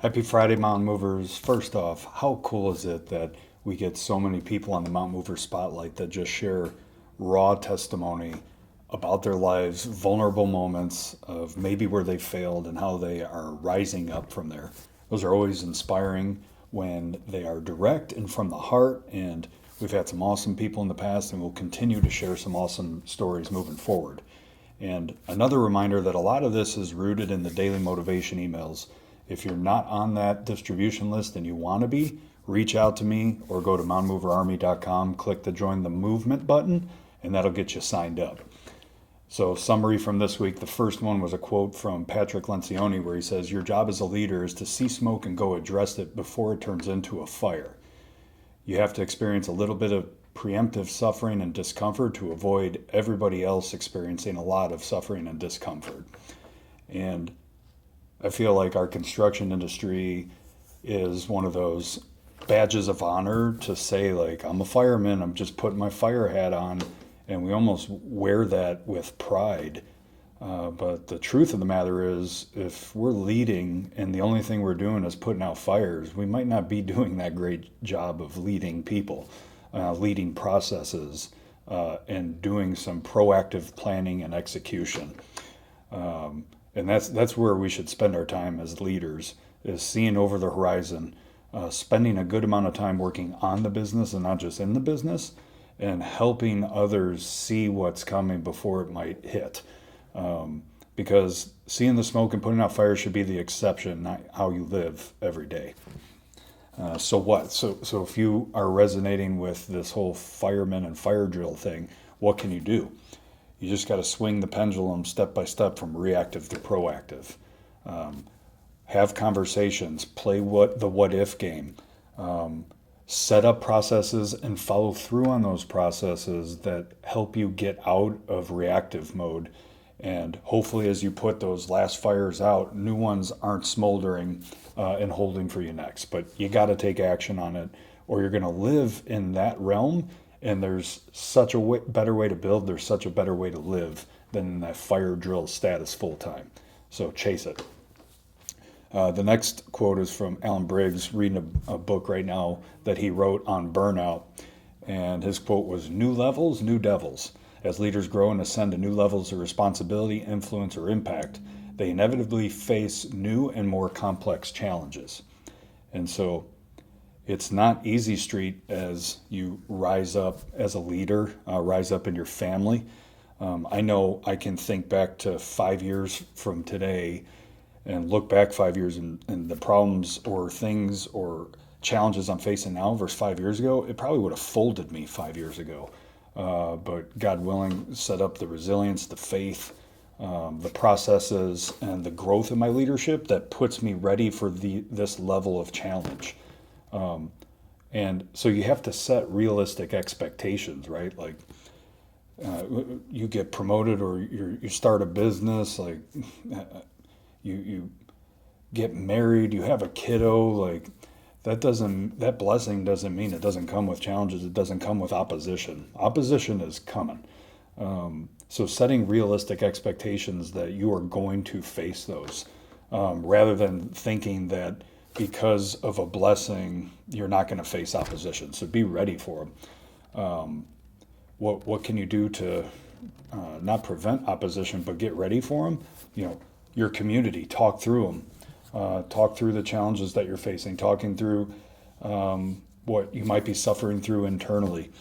Happy Friday, Mountain Movers. First off, how cool is it that we get so many people on the Mountain Mover Spotlight that just share raw testimony about their lives, vulnerable moments of maybe where they failed and how they are rising up from there. Those are always inspiring when they are direct and from the heart. And we've had some awesome people in the past, and we'll continue to share some awesome stories moving forward. And another reminder that a lot of this is rooted in the daily motivation emails. If you're not on that distribution list and you want to be, reach out to me or go to mountainmoverarmy.com, click the Join the Movement button, and that'll get you signed up. So, summary from this week, the first one was a quote from Patrick Lencioni where he says, "Your job as a leader is to see smoke and go address it before it turns into a fire. You have to experience a little bit of preemptive suffering and discomfort to avoid everybody else experiencing a lot of suffering and discomfort." And I feel like our construction industry is one of those badges of honor to say, like, I'm a fireman, I'm just putting my fire hat on, and we almost wear that with pride. But the truth of the matter is, if we're leading and the only thing we're doing is putting out fires, we might not be doing that great job of leading people, leading processes, and doing some proactive planning and execution. And that's where we should spend our time as leaders, is seeing over the horizon, spending a good amount of time working on the business and not just in the business, and helping others see what's coming before it might hit. Because seeing the smoke and putting out fire should be the exception, not how you live every day. So what? So if you are resonating with this whole fireman and fire drill thing, what can you do? You just got to swing the pendulum step by step from reactive to proactive. Have conversations, play the what if game, set up processes and follow through on those processes that help you get out of reactive mode. And hopefully, as you put those last fires out, new ones aren't smoldering and holding for you next. But you got to take action on it, or you're going to live in that realm. And there's such a better way to build, there's such a better way to live than in that fire drill status full time. So chase it. The next quote is from Alan Briggs, reading a book right now that he wrote on burnout. And his quote was, "New levels, new devils. As leaders grow and ascend to new levels of responsibility, influence, or impact, they inevitably face new and more complex challenges." And so it's not easy street as you rise up as a leader, rise up in your family. I know I can think back to 5 years from today and look back 5 years and the problems or things or challenges I'm facing now versus 5 years ago. It probably would have folded me 5 years ago. But God willing, set up the resilience, the faith, the processes, and the growth in my leadership that puts me ready for this level of challenge. And so you have to set realistic expectations, right? Like you get promoted or you start a business, like you get married, you have a kiddo, like that blessing doesn't mean it doesn't come with challenges. It doesn't come with opposition. Opposition is coming. So setting realistic expectations that you are going to face those, rather than thinking that because of a blessing, you're not going to face opposition. So be ready for them. What can you do to not prevent opposition, but get ready for them? Your community, talk through them. Talk through the challenges that you're facing, talking through what you might be suffering through internally.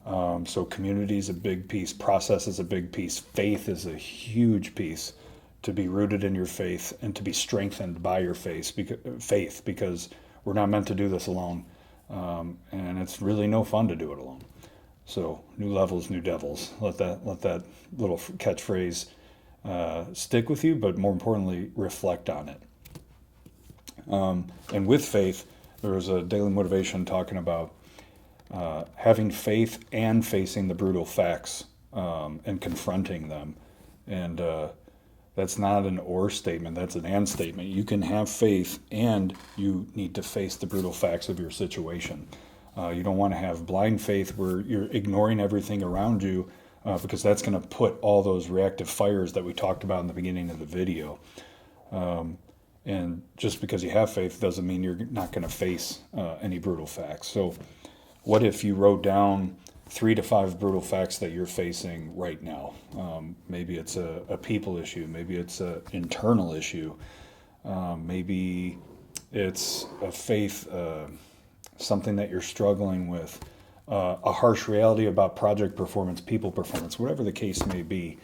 So community is a big piece, process is a big piece, faith is a huge piece, to be rooted in your faith and to be strengthened by your faith, because we're not meant to do this alone. And it's really no fun to do it alone. So new levels, new devils. Let that little catchphrase stick with you, but more importantly, reflect on it. And with faith, there was a daily motivation talking about having faith and facing the brutal facts and confronting them. And that's not an or statement, that's an and statement. You can have faith and you need to face the brutal facts of your situation. You don't want to have blind faith where you're ignoring everything around you, because that's going to put all those reactive fires that we talked about in the beginning of the video. And just because you have faith doesn't mean you're not going to face any brutal facts. So, what if you wrote down 3 to 5 brutal facts that you're facing right now? Maybe it's a people issue, maybe it's an internal issue, maybe it's a faith, something that you're struggling with, a harsh reality about project performance, people performance, whatever the case may be.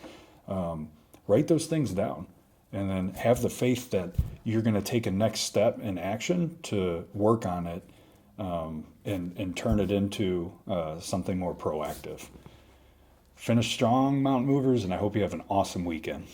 Write those things down and then have the faith that you're going to take a next step in action to work on it, and turn it into something more proactive. Finish strong, Mountain Movers, and I hope you have an awesome weekend.